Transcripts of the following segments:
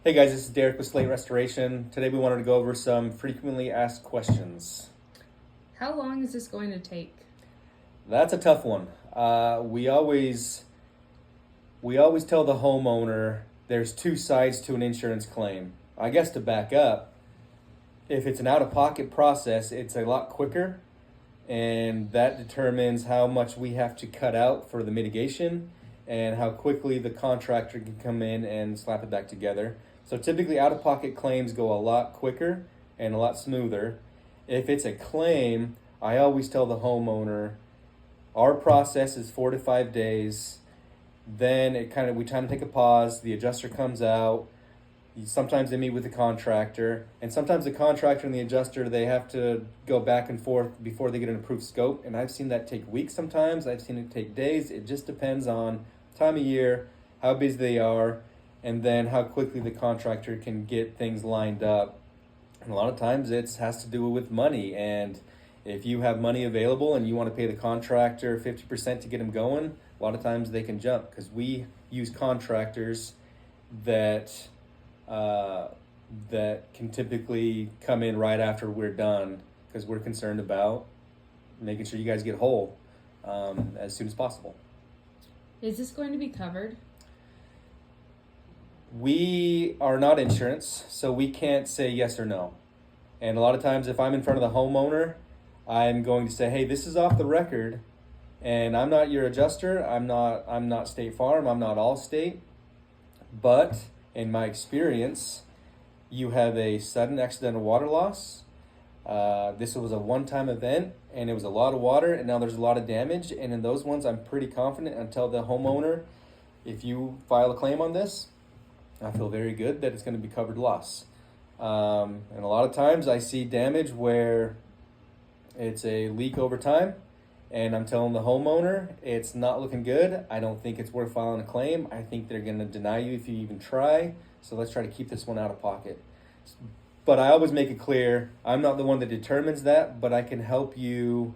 Hey guys, this is Derek with Slate Restoration. Today we wanted to go over some frequently asked questions. How long is this going to take? That's a tough one. We always tell the homeowner there's two sides to an insurance claim. I guess to back up, if it's an out-of-pocket process, it's a lot quicker, and that determines how much we have to cut out for the mitigation and how quickly the contractor can come in and slap it back together. So typically out-of-pocket claims go a lot quicker and a lot smoother. If it's a claim, I always tell the homeowner our process is 4 to 5 days. Then we kind of take a pause. The adjuster comes out. Sometimes they meet with the contractor, and sometimes the contractor and the adjuster, they have to go back and forth before they get an approved scope. And I've seen that take weeks sometimes. I've seen it take days. It just depends on time of year, how busy they are, and then how quickly the contractor can get things lined up. And a lot of times it has to do with money. And if you have money available and you want to pay the contractor 50% to get them going, a lot of times they can jump, because we use contractors that that can typically come in right after we're done, because we're concerned about making sure you guys get whole as soon as possible. Is this going to be covered? We are not insurance, so we can't say yes or no. And a lot of times if I'm in front of the homeowner, I'm going to say, hey, this is off the record, and I'm not your adjuster. I'm not State Farm. I'm not Allstate. But in my experience, you have a sudden accidental water loss. This was a one-time event, and it was a lot of water, and now there's a lot of damage. And in those ones, I'm pretty confident and tell the homeowner, if you file a claim on this, I feel very good that it's going to be covered loss. And a lot of times I see damage where it's a leak over time, and I'm telling the homeowner it's not looking good. I don't think it's worth filing a claim. I think they're going to deny you if you even try. So let's try to keep this one out of pocket. But I always make it clear, I'm not the one that determines that, but I can help you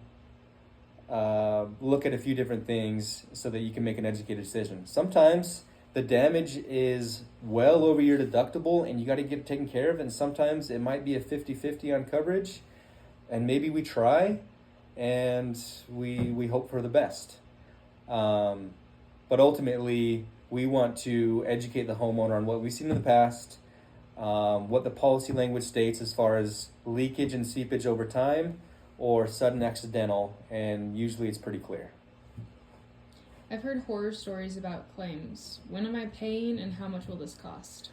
look at a few different things so that you can make an educated decision. Sometimes the damage is well over your deductible and you got to get it taken care of, and sometimes it might be a 50-50 on coverage, and maybe we try and we hope for the best. But ultimately, we want to educate the homeowner on what we've seen in the past, what the policy language states as far as leakage and seepage over time or sudden accidental, and usually it's pretty clear. I've heard horror stories about claims. When am I paying, and how much will this cost?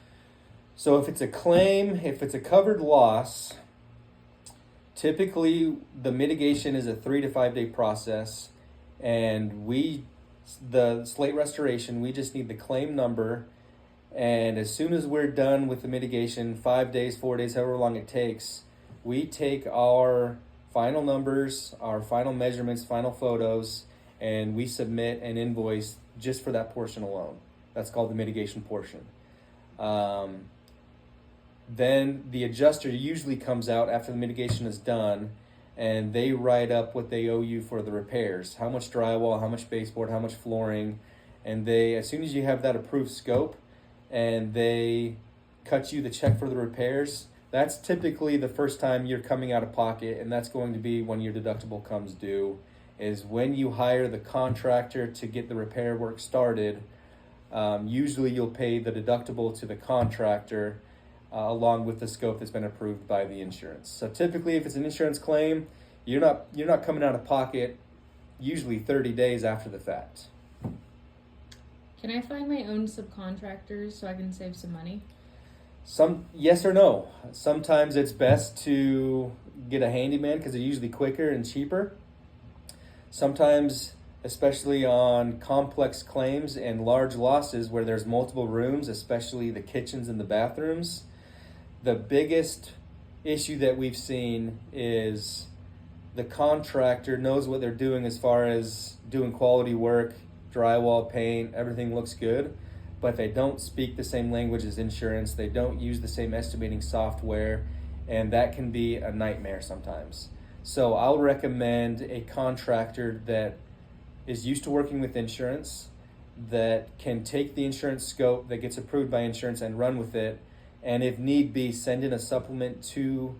So if it's a claim, if it's a covered loss, typically the mitigation is a 3 to 5 day process, and the Slate Restoration, we just need the claim number, and as soon as we're done with the mitigation, 5 days, 4 days, however long it takes, we take our final numbers, our final measurements, final photos, and we submit an invoice just for that portion alone. That's called the mitigation portion. Then the adjuster usually comes out after the mitigation is done, and they write up what they owe you for the repairs. How much drywall, how much baseboard, how much flooring. And they, as soon as you have that approved scope, and they cut you the check for the repairs, that's typically the first time you're coming out of pocket, and that's going to be when your deductible comes due, is when you hire the contractor to get the repair work started. Usually you'll pay the deductible to the contractor along with the scope that's been approved by the insurance. So typically, if it's an insurance claim, you're not coming out of pocket usually 30 days after the fact. Can I find my own subcontractors so I can save some money? Yes or no. Sometimes it's best to get a handyman because they're usually quicker and cheaper. Sometimes, especially on complex claims and large losses where there's multiple rooms, especially the kitchens and the bathrooms, the biggest issue that we've seen is the contractor knows what they're doing as far as doing quality work, drywall, paint, everything looks good, but they don't speak the same language as insurance. They don't use the same estimating software, and that can be a nightmare sometimes. So I'll recommend a contractor that is used to working with insurance, that can take the insurance scope that gets approved by insurance and run with it, and if need be, send in a supplement to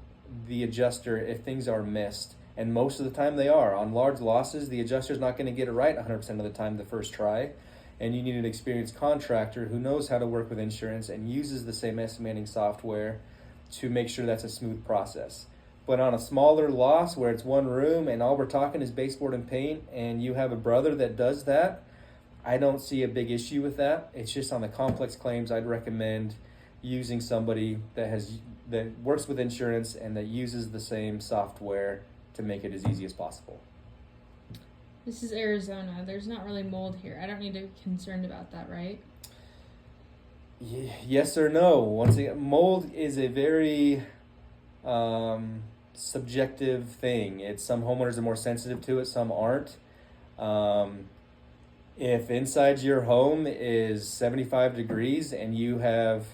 the adjuster if things are missed. And most of the time they are. On large losses, the adjuster's not going to get it right 100% of the time the first try. And you need an experienced contractor who knows how to work with insurance and uses the same estimating software to make sure that's a smooth process. But on a smaller loss where it's one room and all we're talking is baseboard and paint, and you have a brother that does that, I don't see a big issue with that. It's just on the complex claims, I'd recommend using somebody that works with insurance and that uses the same software to make it as easy as possible. This is Arizona. There's not really mold here. I don't need to be concerned about that, right? Yes or no. Once again, mold is a very subjective thing. Some homeowners are more sensitive to it, some aren't. If inside your home is 75 degrees and you have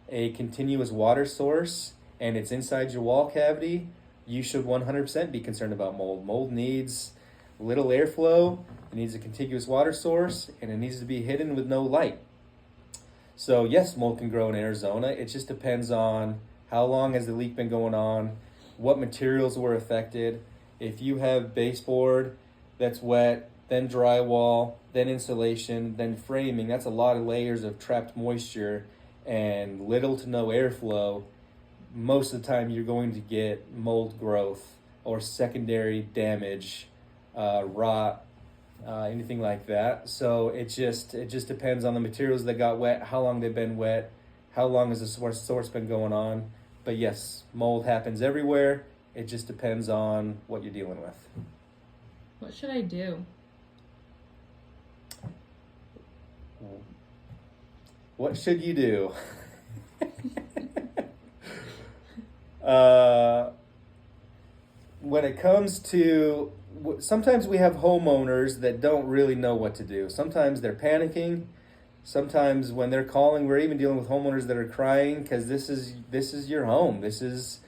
a continuous water source and it's inside your wall cavity, you should 100% be concerned about mold. Mold needs little airflow, it needs a contiguous water source, and it needs to be hidden with no light. So yes, mold can grow in Arizona. It just depends on how long has the leak been going on, what materials were affected. If you have baseboard that's wet, then drywall, then insulation, then framing, that's a lot of layers of trapped moisture and little to no airflow. Most of the time you're going to get mold growth or secondary damage, rot, anything like that. So it just depends on the materials that got wet, how long they've been wet, how long has the source been going on. But yes, mold happens everywhere. It just depends on what you're dealing with. What should I do? What should you do? When it comes to, sometimes we have homeowners that don't really know what to do. Sometimes they're panicking. Sometimes when they're calling, we're even dealing with homeowners that are crying because this is your home. These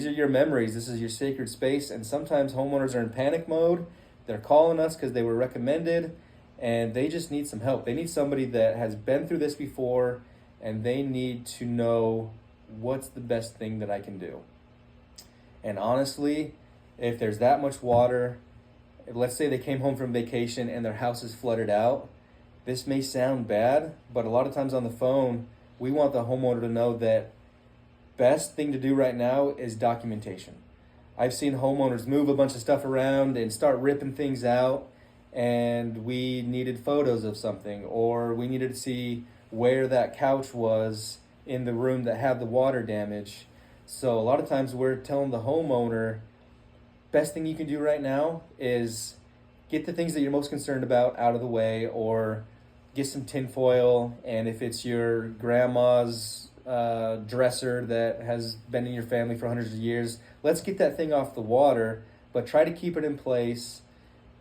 are your memories. This is your sacred space. And sometimes homeowners are in panic mode. They're calling us because they were recommended, and they just need some help. They need somebody that has been through this before, and they need to know what's the best thing that I can do. And honestly, if there's that much water, let's say they came home from vacation and their house is flooded out, this may sound bad, but a lot of times on the phone, we want the homeowner to know that best thing to do right now is documentation. I've seen homeowners move a bunch of stuff around and start ripping things out, and we needed photos of something, or we needed to see where that couch was in the room that had the water damage. So a lot of times we're telling the homeowner, best thing you can do right now is get the things that you're most concerned about out of the way, or get some tinfoil, and if it's your grandma's dresser that has been in your family for hundreds of years, let's get that thing off the water, but try to keep it in place.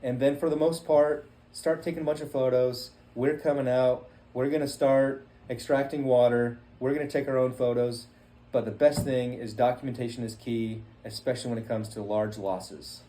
And then for the most part, start taking a bunch of photos. We're coming out. We're going to start extracting water. We're going to take our own photos. But the best thing is documentation is key, especially when it comes to large losses.